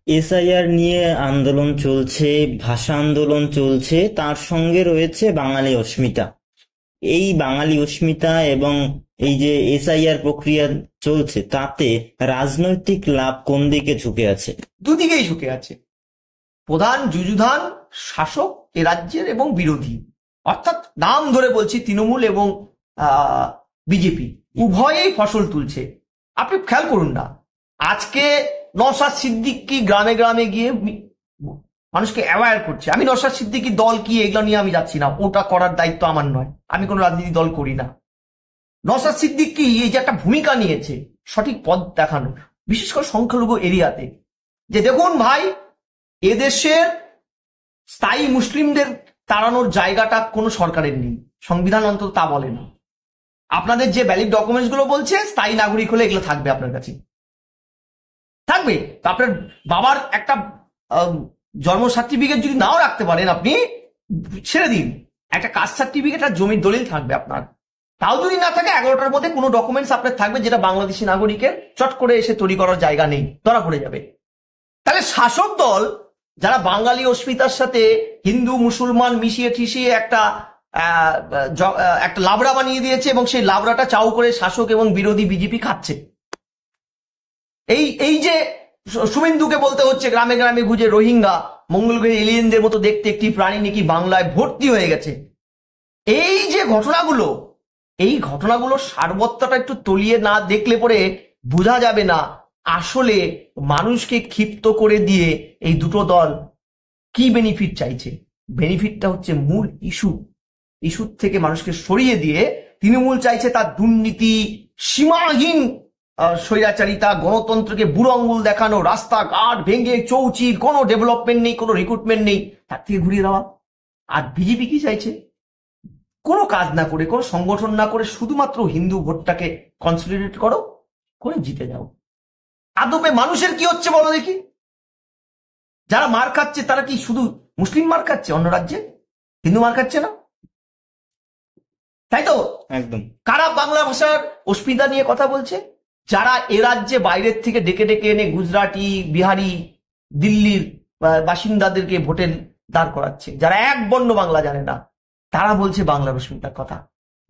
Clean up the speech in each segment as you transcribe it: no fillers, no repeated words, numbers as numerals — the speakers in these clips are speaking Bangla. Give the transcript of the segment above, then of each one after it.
এসআইআর নিয়ে আন্দোলন চলছে, ভাষা আন্দোলন চলছে, তার সঙ্গে রয়েছে বাঙালি অস্মিতা। এই বাঙালি অস্মিতা এবং এই যে এসআইআর প্রক্রিয়া চলছে, তাতে রাজনৈতিক লাভ কোন দিকে ঝুঁকে আছে? দুদিকেই ঝুঁকে আছে। প্রধান যুযুধান শাসক এ রাজ্যের এবং বিরোধী, অর্থাৎ নাম ধরে বলছি তৃণমূল এবং বিজেপি, উভয়েই ফসল তুলছে। আপনি খেয়াল করুন না, আজকে নওশাদ সিদ্দিকী গ্রামে গ্রামে গিয়ে মানুষকে অ্যাওয়্যার করছে। আমি নওশাদ সিদ্দিকী দল কি এগুলো নিয়ে আমি যাচ্ছি না, ওটা করার দায়িত্ব আমার নয়, আমি কোনো রাজনীতি দল করি না। নওশাদ সিদ্দিকী এই যে একটা ভূমিকা নিয়েছে সঠিক পথ দেখানোর, বিশেষ করে সংখ্যালঘু এরিয়াতে, যে দেখুন ভাই, এদেশের স্থায়ী মুসলিমদের তাড়ানোর জায়গাটা কোনো সরকারের নেই, সংবিধান অন্তত তা বলে না। আপনাদের যে ভ্যালিড ডকুমেন্টস গুলো বলছে স্থায়ী নাগরিক হলে এগুলো থাকবে আপনার কাছে, থাকবে। তো আপনার বাবার একটা জন্ম সার্টিফিকেট যদি নাও রাখতে পারেন, আপনি ছেড়ে দিন, একটা কাস্ট সার্টিফিকেট আর জমির দলিল থাকবে আপনার। তাও যদি না থাকে, 11টার মধ্যে কোনো ডকুমেন্টস আপনার থাকবে যেটা বাংলাদেশি নাগরিকের চট করে এসে তৈরি করার জায়গা নেই, ধরা পড়ে যাবে। তাহলে শাসক দল যারা বাঙালি অস্মিতার সাথে হিন্দু মুসলমান মিশিয়ে ঠিশিয়ে একটা লাবড়া বানিয়ে দিয়েছে, এবং সেই লাবড়াটা চাউ করে শাসক এবং বিরোধী বিজেপি খাচ্ছে। এই যে শুভেন্দুকে বলতে হচ্ছে গ্রামে গ্রামে ঘুরে রোহিঙ্গা মঙ্গলগ্রহে এলিয়েনদের মতো দেখতে একটি প্রাণী নাকি বাংলায় ভর্তি হয়ে গেছে, এই যে ঘটনাগুলো, এই ঘটনাগুলোর সারবত্তাটা একটু তলিয়ে না দেখলে পরে বোঝা যাবে না আসলে মানুষকে ক্ষিপ্ত করে দিয়ে এই দুটো দল কি বেনিফিট চাইছে। বেনিফিটটা হচ্ছে মূল ইস্যুর থেকে মানুষকে সরিয়ে দিয়ে তৃণমূল চাইছে তার দুর্নীতি, সীমাহীন স্বৈরাচারিতা, গণতন্ত্রকে বুড়ো আঙুল দেখানো, রাস্তাঘাট ভেঙে চৌচির, কোনো ডেভেলপমেন্ট নেই, কোনো রিক্রুটমেন্ট নেই, তার থেকে ঘুরিয়ে দেওয়া। আর বিজেপি কি চাইছে? কোনো কাজ না করে, কোনো সংগঠন না করে, শুধুমাত্র হিন্দু ভোটটাকে কনসলিডেট করে জিতে যাও। আদপে মানুষের কি হচ্ছে বলো দেখি? যারা মার খাচ্ছে তারা কি শুধু মুসলিম মার খাচ্ছে, অন্য রাজ্যে হিন্দু মার খাচ্ছে না? তাই তো? একদম। কারা বাংলা ভাষার অস্মিতা নিয়ে কথা বলছে? যারা এ রাজ্যে বাইরের থেকে ডেকে ডেকে এনে গুজরাটি, বিহারি, দিল্লির বাসিন্দাদেরকে ভোটে দাঁড় করাচ্ছে, যারা এক বর্ণ বাংলা জানে না, তারা বলছে বাংলার অস্মিতার কথা।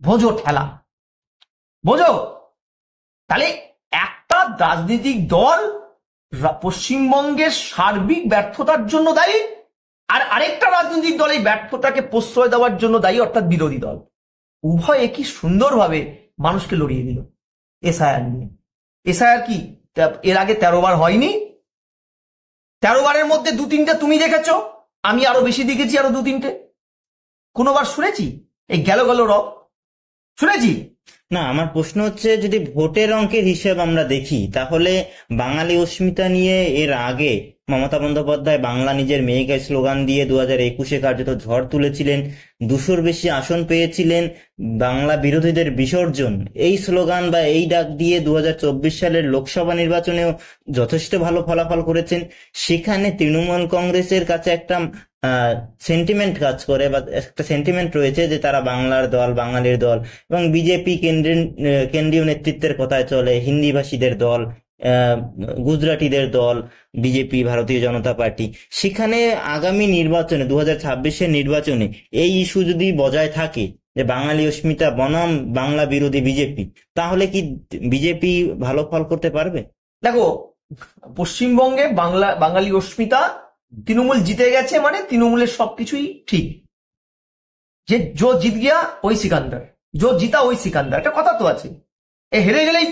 বোঝো ঠেলা, বোঝো। তাহলে একটা রাজনৈতিক দল পশ্চিমবঙ্গের সার্বিক ব্যর্থতার জন্য দায়ী, আর আরেকটা রাজনৈতিক দল এই ব্যর্থতাকে প্রশ্রয় দেওয়ার জন্য দায়ী, অর্থাৎ বিরোধী দল। উভয় একই সুন্দরভাবে মানুষকে লড়িয়ে দিল এসআইআর নিয়ে। এসআইআর কি এর আগে 13 বার হয়নি? 13 বারের মধ্যে 2-3টে তুমি দেখেছো, আমি আরো বেশি দেখেছি, আরো 2-3টে। কোনোবার শুনেছি এই গেল শুনেছি? না, আমার প্রশ্ন হচ্ছে, যদি ভোটের অঙ্কের হিসেব আমরা দেখি, তাহলে বাঙালি অস্মিতা নিয়ে এর আগে মমতা বন্দ্যোপাধ্যায় বাংলা নিজের মেয়েকে স্লোগান দিয়ে 2021-এ কার্যত ঝড় তুলেছিলেন, 200-র বেশি আসন পেয়েছিলেন। বাংলা বিরোধীদের বিসর্জন, এই স্লোগান বা এই ডাক দিয়ে 2024 সালের লোকসভা নির্বাচনেও যথেষ্ট ভালো ফলাফল করেছেন। সেখানে তৃণমূল কংগ্রেসের কাছে একটা সেন্টিমেন্ট কাজ করে, বা একটা সেন্টিমেন্ট রয়েছে যে তারা বাংলার দল, বাঙালির দল, এবং বিজেপি কেন্দ্রীয় নেতৃত্বের কথায় চলে হিন্দিভাষীদের দল, গুজরাটিদের দল, বিজেপি, ভারতীয় জনতা পার্টি। সেখানে আগামী নির্বাচনে 2026-এর নির্বাচনে এই ইস্যু যদি বজায় থাকে যে বাঙালি অস্মিতা বনাম বাংলা বিরোধী বিজেপি, তাহলে কি বিজেপি ভালো ফল করতে পারবে? দেখো, পশ্চিমবঙ্গে বাঙালি অস্মিতা, তৃণমূল জিতে গেছে মানে তৃণমূলের সবকিছুই ঠিক। যে জো জিত গিয়া ওই সিকান্দার, জো জিতা ওই সিকান্দার, একটা কথা তো আছে। হেরে গেলেই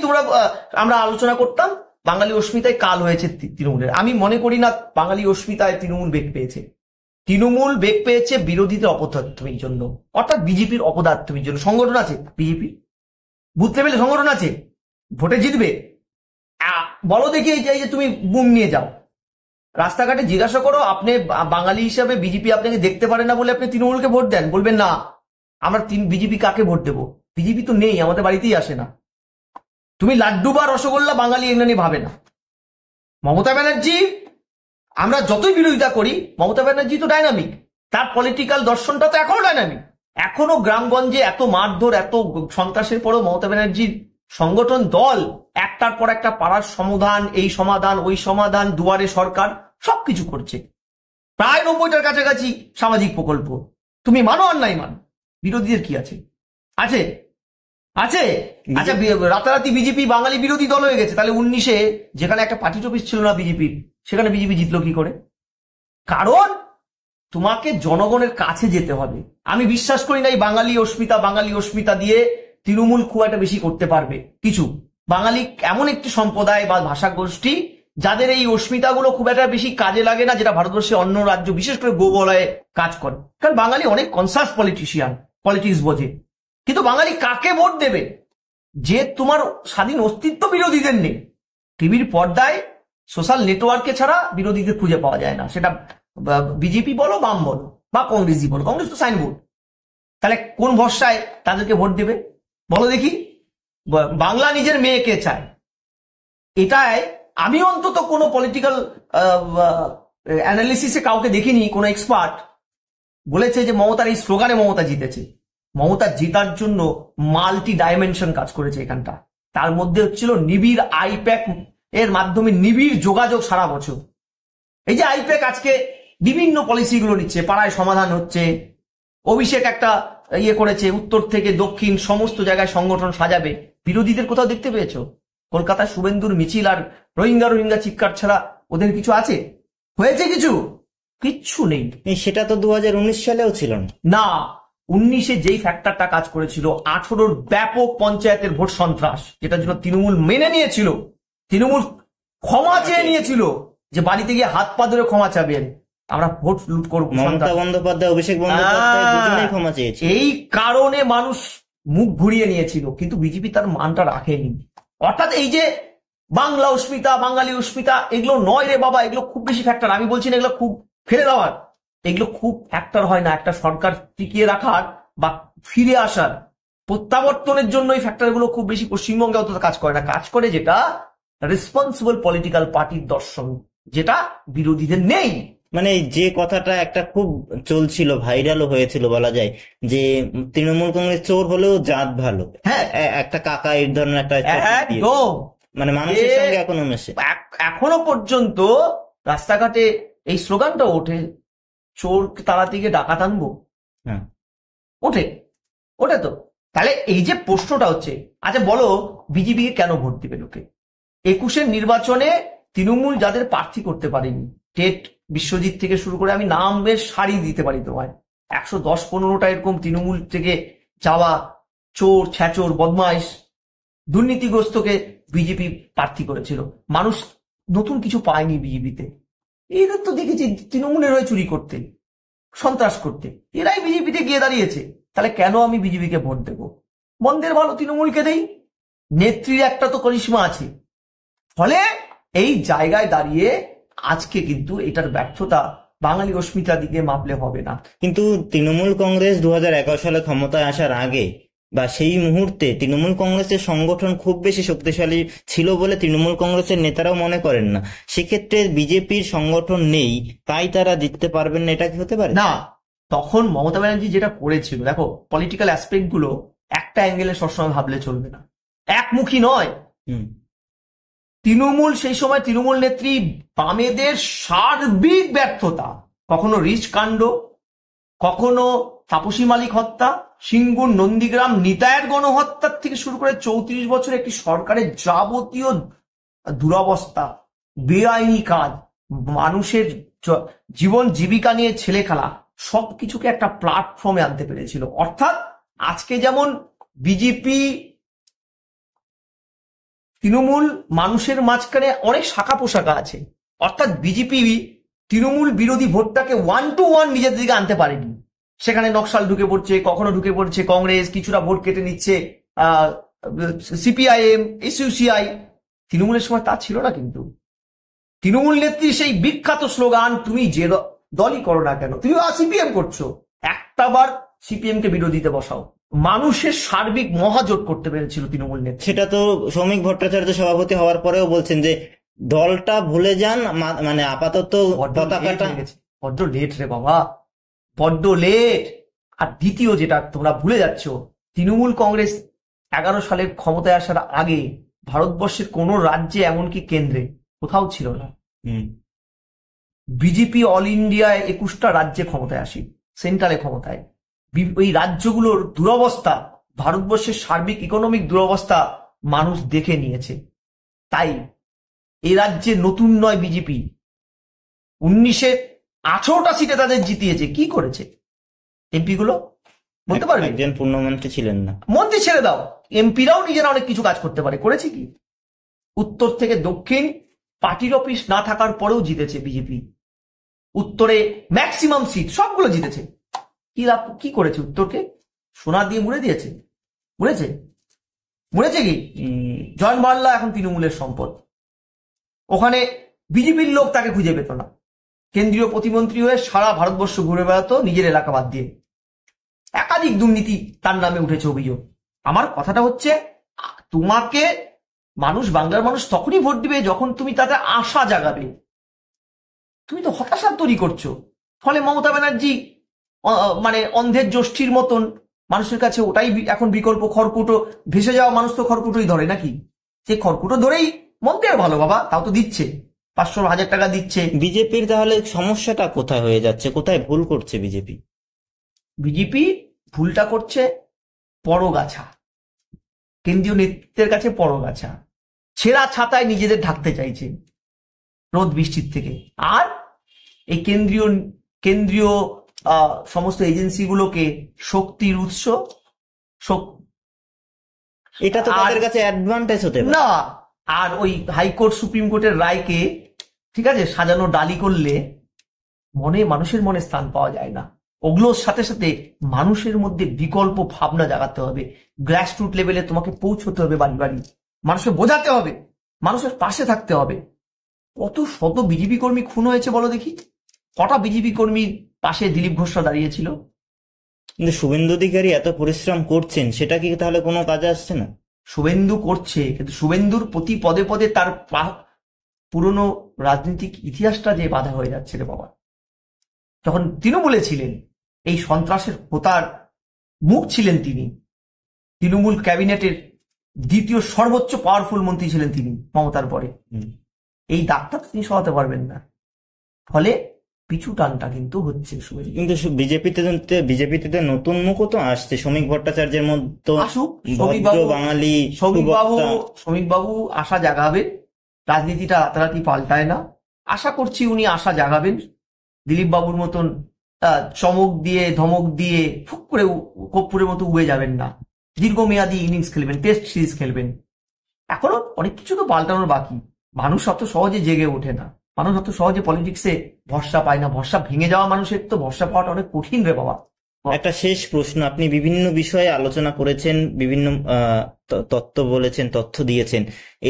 আমরা আলোচনা করতাম বাঙালি অস্মিতায় কাল হয়েছে তৃণমূলের। আমি মনে করি না বাঙালি অস্মিতায় তৃণমূল বেগ পেয়েছে। তৃণমূল বেগ পেয়েছে বিরোধীদের অপদার্থমীর জন্য, অর্থাৎ বিজেপির অপদার্থমীর জন্য। সংগঠন আছে বিজেপি, বুথ লেভেলে সংগঠন আছে, ভোটে জিতবে। বলো দেখি এই যে তুমি বুম নিয়ে যাও, রাস্তাঘাটে জিজ্ঞাসা করো, আপনি বাঙালি হিসাবে বিজেপি আপনাকে দেখতে পারে না বলে আপনি তৃণমূলকে ভোট দেন, বলবেন না আমরা বিজেপি কাকে ভোট দেবো, বিজেপি তো নেই, আমাদের বাড়িতেই আসে না। তুমি লাড্ডু বা রসগোল্লা বাঙালি এগুলো নিয়ে ভাবে না। মমতা ব্যানার্জি, আমরা যতই বিরোধিতা করি, মমতা ব্যানার্জি তো ডাইনামিক, তার পলিটিক্যাল দর্শনটা তো এখনো ডাইনামিক। এখনো গ্রামগঞ্জে এত মারধর, এত সন্ত্রাসের পরেও মমতা ব্যানার্জির সংগঠন দল একটার পর একটা পাড়ার সমাধান, এই সমাধান ওই সমাধান, দুয়ারে সরকার, সবকিছু করছে, প্রায় 90টার কাছাকাছি সামাজিক প্রকল্প। তুমি মানো আর নাই মানো, বিরোধীদের কি আছে? আছে আছে আচ্ছা, রাতারাতি বিজেপি বাঙালি বিরোধী দল হয়ে গেছে, তাহলে 19-এ যেখানে একটা পার্টি অফিস ছিল না বিজেপির, সেখানে বিজেপি জিতলো কি করে? কারণ তোমাকে জনগণের কাছে যেতে হবে। আমি বিশ্বাস করি না এই বাঙালি অস্মিতা দিয়ে তৃণমূল খুব একটা বেশি করতে পারবে কিছু। বাঙালি এমন একটি সম্প্রদায় বা ভাষা গোষ্ঠী যাদের এই অস্মিতাগুলো খুব একটা বেশি কাজে লাগে না, যেটা ভারতবর্ষের অন্য রাজ্য বিশেষ করে গোবলয়ে কাজ করে। কারণ বাঙালি অনেক কনসাস পলিটিশিয়ান, পলিটিক্স বোঝে। কিন্তু বাঙালি কাকে ভোট দেবে যে তোমার স্বাধীন অস্তিত্ব বিরোধীদের নেই? টিভির পর্দায় সোশ্যাল নেটওয়ার্কে ছাড়া বিরোধীদের খুঁজে পাওয়া যায় না, সেটা বিজেপি বলো, বাম বলো, বা কংগ্রেসই বলো। কংগ্রেস তো সাইনবোর্ড। তাহলে কোন ভরসায় তাদেরকে ভোট দেবে বলো দেখি? বাংলা নিজের মেয়েকে চায়, এটাই আমি অন্তত কোনো পলিটিক্যাল অ্যানালিসিসে কাউকে দেখিনি কোনো এক্সপার্ট বলেছে যে মমতার এই স্লোগানে মমতা জিতেছে। মমতা জেতার জন্য মাল্টি ডাইমেনশন কাজ করেছে এখানটা। তার মধ্যে হচ্ছিল নিবিড় আইপ্যাক এর মাধ্যমে নিবিড় যোগাযোগ সারা বছর। এই যে আইপ্যাক আজকে বিভিন্ন পলিসিগুলো নিচ্ছে, পাড়ায় সমাধান হচ্ছে, অভিষেক একটা ইয়ে করেছে, উত্তর থেকে দক্ষিণ সমস্ত জায়গায় সংগঠন সাজাবে। বিরোধীদের কোথাও দেখতে পেয়েছো? কলকাতায় শুভেন্দুর মিছিল আর রোহিঙ্গা চিৎকার ছাড়া ওদের কিছু আছে? হয়েছে কিছু? কিচ্ছু নেই। সেটা তো 2019 সালেও ছিল না। না, 19-এ যেই ফ্যাক্টরটা কাজ করেছিল, 18-র ব্যাপক পঞ্চায়েতের ভোট সন্ত্রাস, যেটা জন্য তৃণমূল মেনে নিয়েছিল, তৃণমূল ক্ষমা চেয়ে নিয়েছিল যে বাড়িতে গিয়ে হাত পা ধরে ক্ষমা চাবেন, আমরা ভোট লুট করবো। মমতা বন্দ্যোপাধ্যায়, অভিষেক বন্দ্যোপাধ্যায় দুজনেই ক্ষমা চেয়েছে। এই কারণে মানুষ মুখ ঘুরিয়ে নিয়েছিল, কিন্তু বিজেপি তার মানটা রাখেনি। অর্থাৎ এই যে বাংলা অস্মিতা, বাঙালি অস্মিতা, এগুলো নয় রে বাবা, এগুলো খুব বেশি ফ্যাক্টর। আমি বলছি না এগুলো খুব ফেলে দেওয়ার, এগুলো খুব ফ্যাক্টর হয় না একটা সরকার টিকিয়ে রাখার বা ফিরে আসার, প্রত্যাবর্তনের জন্য এই ফ্যাক্টরগুলো খুব বেশি পশ্চিমবঙ্গে অত কাজ করে না। কাজ করে যেটা রেসপন্সিবল পলিটিক্যাল পার্টির দর্শন, যেটা বিরোধীদের নেই। মানে যে কথাটা একটা খুব চলছিল, ভাইরালও হয়েছিল বলা যায়, যে তৃণমূল কংগ্রেস চোর হলেও জাত ভালো। হ্যাঁ, একটা কাকা এই ধরনের একটা একদম, মানে মানুষের সঙ্গে এখনো মেশে। এখনো পর্যন্ত রাস্তাঘাটে এই স্লোগানটা ওঠে, চোর তাড়াতে গিয়ে ডাকাত আনবো। হ্যাঁ, ওঠে তো। তাহলে এই যে প্রশ্নটা হচ্ছে, আচ্ছা বলো বিজেপিকে কেন ভোট দিবে লোকে? 21-এর নির্বাচনে তৃণমূল যাদের প্রার্থী করতে পারেনি, টেট বিশ্বজিৎ থেকে শুরু করে আমি নামের সারি দিতে পারি তোমায়, 110-15টা এরকম তৃণমূল থেকে যাওয়া চোর, ছ্যাচোর, বদমাইশ, দুর্নীতিগ্রস্তকে বিজেপি প্রার্থী করেছিল। মানুষ নতুন কিছু পায়নি বিজেপিতে। এদের তো দেখেছি তৃণমূলের হয়ে চুরি করতে, সন্ত্রাস করতে, এরাই বিজেপিতে গিয়ে দাঁড়িয়েছে। তাহলে কেন আমি বিজেপিকে ভোট দেব? মন্দের ভালো তৃণমূলকে দেই, নেত্রীর একটা তো করিশ্মা আছে। ফলে এই জায়গায় দাঁড়িয়ে আজকে কিন্তু এটার ব্যর্থতা বাঙালি অস্মিতার দিকে মাপলে হবে না। কিন্তু তৃণমূল কংগ্রেস 2011 সালে ক্ষমতায় আসার আগে বা সেই মুহূর্তে তৃণমূল কংগ্রেসের সংগঠন খুব বেশি শক্তিশালী ছিল বলে তৃণমূল কংগ্রেসের নেতারাও মনে করেন না। সেক্ষেত্রে বিজেপির সংগঠন নেই, তাই তারা জিততে পারবেন না, এটা কি হতে পারে? না, তখন মমতা ব্যানার্জি যেটা করেছিল, দেখো পলিটিক্যাল অ্যাসপেক্ট গুলো একটা অ্যাঙ্গেলে সবসময় ভাবলে চলবে না, একমুখী নয়। তৃণমূল সেই সময় তৃণমূল নেত্রী বামেদের সার্বিক ব্যর্থতা, কখনো রিচ কাণ্ড, কখনো তাপসী মালিক হত্যা, সিঙ্গুর নন্দীগ্রাম নিতায়ের গণহত্যার থেকে শুরু করে 34 বছর একটি সরকারের যাবতীয় দুরবস্থা, বেআইনি কাজ, মানুষের জীবন জীবিকা নিয়ে ছেলে খেলা, সবকিছুকে একটা প্ল্যাটফর্মে আনতে পেরেছিল। অর্থাৎ আজকে যেমন বিজেপি তৃণমূল মানুষের মাঝখানে অনেক শাখা পোশাকা আছে, অর্থাৎ বিজেপি তৃণমূল বিরোধী ভোটটাকে 1 to 1 নিজের দিকে আনতে পারেনি। সেখানে নকশাল ঢুকে পড়ছে, কখনো ঢুকে পড়ছে কংগ্রেস, কিছুটা ভোট কেটে নিচ্ছে সিপিআইএম, এসইউসিআই। তৃণমূলের সময় তা ছিল না। কিন্তু তৃণমূল নেত্রী সেই বিখ্যাত স্লোগান, তুমি যে দলই করো না কেন, তুমি সিপিএম করছো, একটাবার সিপিএম কে বিরোধীতে বসাও, মানুষের সার্বিক মহাজোট করতে পেরেছিল তৃণমূল নেত্রী। সেটা তো শ্রমিক ভট্টাচার্য সভাপতি হওয়ার পরেও বলছেন যে দলটা ভুলে যান, মানে আপাতত পতাকাটা। বড্ড লেট রে বাবা, বড্ড লেট। আর দ্বিতীয় যেটা তোমরা ভুলে যাচ্ছ, তৃণমূল কংগ্রেস 11 সালের ক্ষমতায় আসার আগে ভারতবর্ষের কোন রাজ্যে এমনকি কেন্দ্রে কোথাও ছিল না। বিজেপি অল ইন্ডিয়ায় 21টা রাজ্যে ক্ষমতায় আসে, সেন্ট্রালে ক্ষমতায়। ওই রাজ্যগুলোর দুরবস্থা, ভারতবর্ষের সার্বিক ইকোনমিক দুরবস্থা মানুষ দেখে নিয়েছে। তাই এ রাজ্যে নতুন নয় বিজেপি, 18টা সিটে তাদের জিতিয়েছে। কি করেছে এমপি গুলো বলতে পারবে? একজন পূর্ণমন্ত্রী ছিলেন না। মন্ত্রী ছেড়ে দাও, এমপিরাও নিজেরা অনেক কিছু কাজ করতে পারে। করেছে কি? উত্তর থেকে দক্ষিণ পার্টির অফিস না থাকার পরেও জিতেছে বিজেপি। উত্তরে ম্যাক্সিমাম সিট সবগুলো জিতেছে। কি করেছে? উত্তরকে সোনা দিয়ে মুড়ে দিয়েছে। মুড়েছে কি? জয়ন বার্লা এখন তৃণমূলের সম্পদ। ওখানে বিজেপির লোক তাকে খুঁজে পেত না। কেন্দ্রীয় প্রতিমন্ত্রী হয়ে সারা ভারতবর্ষ ঘুরে বেড়াতো নিজের এলাকা বাদ দিয়ে। একাধিক দুর্নীতি তার নামে উঠেছে অভিযোগ। আমার কথাটা হচ্ছে, তোমাকে বাংলার মানুষ তখনই ভোট দিবে যখন তুমি তাতে আশা জাগাবে। তুমি তো হতাশা তৈরি করছো। ফলে মমতা ব্যানার্জি মানে অন্ধের যষ্টির মতন মানুষের কাছে ওটাই এখন বিকল্প। খড়কুটো, ভেসে যাওয়া মানুষ তো খড়কুটোই ধরে নাকি? সেই খড়কুটো ধরেই মন্ত্রী আর ভালো বাবা, তাও তো দিচ্ছে, 500-1000 টাকা দিচ্ছে। বিজেপির তাহলে সমস্যাটা কোথায় হয়ে যাচ্ছে, কোথায় ভুল করছে বিজেপি? বিজেপি ভুলটা করছে পরগাছা, কেন্দ্রীয় নেতৃত্বের কাছে পরগাছা। ছেঁড়া ছাতায় নিজেদের ঢাকতে চাইছে রোদ বৃষ্টির থেকে। আর এই কেন্দ্রীয় সমস্ত এজেন্সিগুলোকে শক্তির উৎস, এটা তো তাদের কাছে অ্যাডভান্টেজ হতে পারে না। আর ওই হাইকোর্ট সুপ্রিম কোর্টের রায়কে ঠিক আছে সাজানো ডালি করলে মানুষের মনে স্থান পাওয়া যায় না। ওগুলোর সাথে সাথে মানুষের মধ্যে বিকল্প ভাবনা জাগাতে হবে। গ্রাসরুট লেভেলে তোমাকে পৌঁছতে হবে, বাড়ি বাড়ি মানুষকে বোঝাতে হবে, মানুষের পাশে থাকতে হবে। কত শত বিজেপি কর্মী খুন হয়েছে বলো দেখি? কটা বিজেপি কর্মীর পাশে দিলীপ ঘোষরা দাঁড়িয়েছিল? কিন্তু শুভেন্দু অধিকারী এত পরিশ্রম করছেন, সেটা কি তাহলে কোনো কাজে আসছে না? শুভেন্দু করছে, কিন্তু শুভেন্দুর প্রতি পদে পদে তার পুরনো রাজনৈতিক ইতিহাসটা যে বাধা হয়ে যাচ্ছে রে বাবা। যখন তৃণমূলে ছিলেন, এই সন্ত্রাসের হোতার মুখ ছিলেন তিনি। তৃণমূল ক্যাবিনেটের দ্বিতীয় সর্বোচ্চ পাওয়ারফুল মন্ত্রী ছিলেন তিনি মমতার পরে। এই দাগটা তিনি সরাতে পারবেন না। ফলে পিছু টানটা কিন্তু হচ্ছে। কিন্তু বিজেপিতে নতুন মুখও তো আসছে। শ্রমিক ভট্টাচার্যের মতো বাঙালি শ্রমিক বাবু আশা জাগাবেন। রাজনীতিটা রাতারাতি পাল্টায় না। আশা করছি উনি আশা জাগাবেন। দিলীপ বাবুর মতন চমক দিয়ে ধমক দিয়ে ফুক করে কর্পূরের মতো উড়ে যাবেন না। দীর্ঘমেয়াদী ইনিংস খেলবেন, টেস্ট সিরিজ খেলবেন। এখনো অনেক কিছু তো পাল্টানোর বাকি। মানুষ অত সহজে জেগে ওঠে না, মানুষ অত সহজে পলিটিক্সে ভরসা পায় না। ভরসা ভেঙে যাওয়া মানুষের তো ভরসা পাওয়াটা অনেক কঠিন রে বাবা। একটা শেষ প্রশ্ন, আপনি বিভিন্ন বিষয়ে আলোচনা করেছেন, বিভিন্ন তত্ত্ব বলেছেন, তথ্য দিয়েছেন।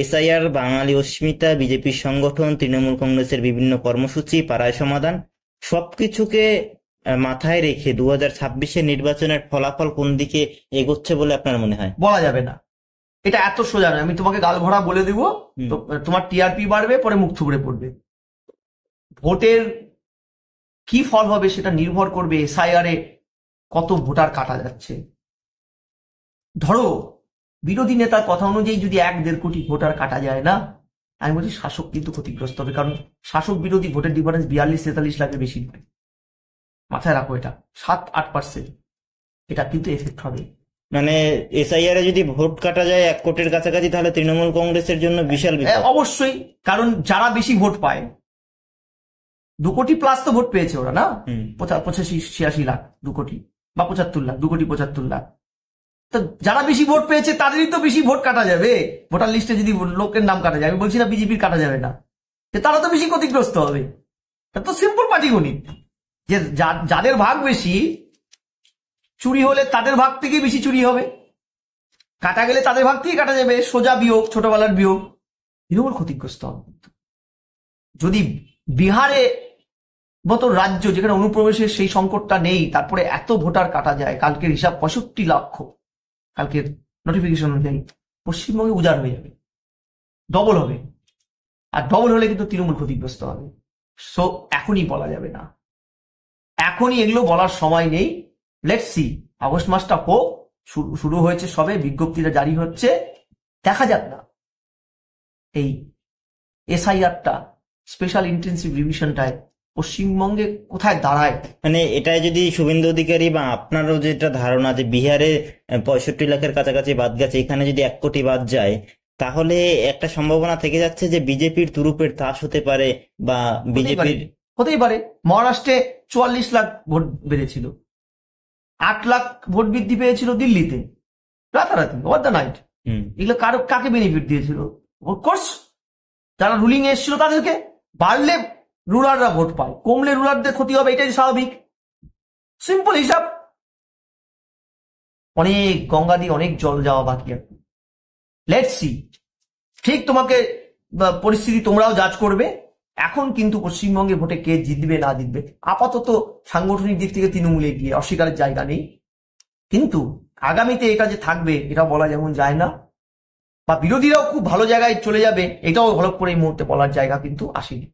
এসআইআর, বাঙালি অস্মিতা, বিজেপির সংগঠন, তৃণমূল কংগ্রেসের বিভিন্ন কর্মসূচি, পাড়ায় সমাধান, সবকিছুকে মাথায় রেখে 2026-এর নির্বাচনের ফলাফল কোন দিকে এগোচ্ছে বলে আপনার মনে হয়? বলা যাবে না, এটা এত সোজা নয়। আমি তোমাকে গাল ভরা বলে দিব, তোমার টিআরপি বাড়বে, পরে মুখ থুবড়ে পড়বে। ভোটের কি ফল হবে সেটা নির্ভর করবে এসআইআর এ কত ভোটার কাটা যাচ্ছে। ধরো বিরোধী নেতার কথা অনুযায়ী যদি 1-1.5 কোটি ভোটার কাটা যায় না, আমি বলছি শাসক কিন্তু ক্ষতিগ্রস্ত হবে। কারণ শাসক বিরোধী ভোটের ডিফারেন্স 42-43 লাখের বেশি নয়। মাথায় রাখো, এটা 7-8%। এটা কিন্তু এফেক্ট হবে। মানে এসআইআর এ যদি ভোট কাটা যায় 1 কোটির কাছাকাছি, তাহলে তৃণমূল কংগ্রেসের জন্য বিশাল বিপদ। অবশ্যই, কারণ যারা বেশি ভোট পায়, 2 কোটি প্লাস তো ভোট পেয়েছে ওরা না, 85-86 লাখ, 2 কোটি বা 75 লাখ, 2 কোটি 75 লাখ। তো যারা বেশি ভোট পেয়েছে তাদেরই তো বেশি ভোট কাটা যাবে। ভোটার লিস্টে যদি লোকের নাম কাটা যায়, আমি বলছি না বিজেপির কাটা যাবে না, তারা তো বেশি ক্ষতিগ্রস্ত হবে। তো সিম্পল পাটিগণিত, যে যাদের ভাগ বেশি, চুরি হলে তাদের ভাগ থেকে বেশি চুরি হবে, কাটা গেলে তাদের ভাগ থেকে কাটা যাবে। সোজা বিয়োগ, ছোটবেলার বিয়োগ। তৃণমূল ক্ষতিগ্রস্ত হবে। যদি বিহারে মতো রাজ্য যেখানে অনুপ্রবেশের সেই সংকটটা নেই, তারপরে এত ভোটার কাটা যায়, কালকের হিসাব 65 লক্ষ, কালকের নোটিফিকেশন অনুযায়ী পশ্চিমবঙ্গে উজাড় হয়ে যাবে, ডবল হবে। আর ডবল হলে কিন্তু তৃণমূল ক্ষতিগ্রস্ত হবে। সো এখনই বলা যাবে না, এখনই এগুলো বলার সময় নেই। লেটস সি, আগস্ট মাসটা হোক, শুরু হয়েছে সবে, বিজ্ঞপ্তিটা জারি হচ্ছে, দেখা যাক না এই এসআইআরটা স্পেশাল ইন্টেন্সিভ রিভিশনটায় পশ্চিমবঙ্গে কোথায় দাঁড়ায়। মানে এটাই যদি শুভেন্দু অধিকারী বা আপনারও যেটা ধারণা যে বিহারে 65 লাখের কাছাকাছি বাদ গেছে, এখানে যদি 1 কোটি বাদ যায়, তাহলে একটা সম্ভাবনা থেকে যাচ্ছে যে বিজেপির তুরুপের তাস হতে পারে, বা বিজেপির হতেই পারে। মহারাষ্ট্রে 44 লাখ ভোট বেড়েছিল, 8 লাখ ভোট বৃদ্ধি পেয়েছিল দিল্লিতে রাতারাতি, ওভার দ্য নাইট। এগুলো কাকে বেনিফিট দিয়েছিল? অফকোর্স যারা রুলিং এসেছিল তাদেরকে। বাড়লে রুরাররা ভোট পায়, কমলে রুরারদের ক্ষতি হবে, এটাই স্বাভাবিক, সিম্পল হিসাব। অনেক গঙ্গা দিয়ে অনেক জল যাওয়া বাকি আছে, লেটস সি। ঠিক তোমাকে পরিস্থিতি তোমরাও জাজ করবে। এখন কিন্তু পশ্চিমবঙ্গে ভোটে কে জিতবে না জিতবে, আপাতত সাংগঠনিক দিক থেকে তৃণমূল এগিয়ে, অস্বীকারের জায়গা নেই। কিন্তু আগামীতে এটা যে থাকবে এটা বলা যেমন যায় না, বা বিরোধীরাও খুব ভালো জায়গায় চলে যাবে এটাও ভালো করে এই মুহূর্তে বলার জায়গা কিন্তু আসেনি।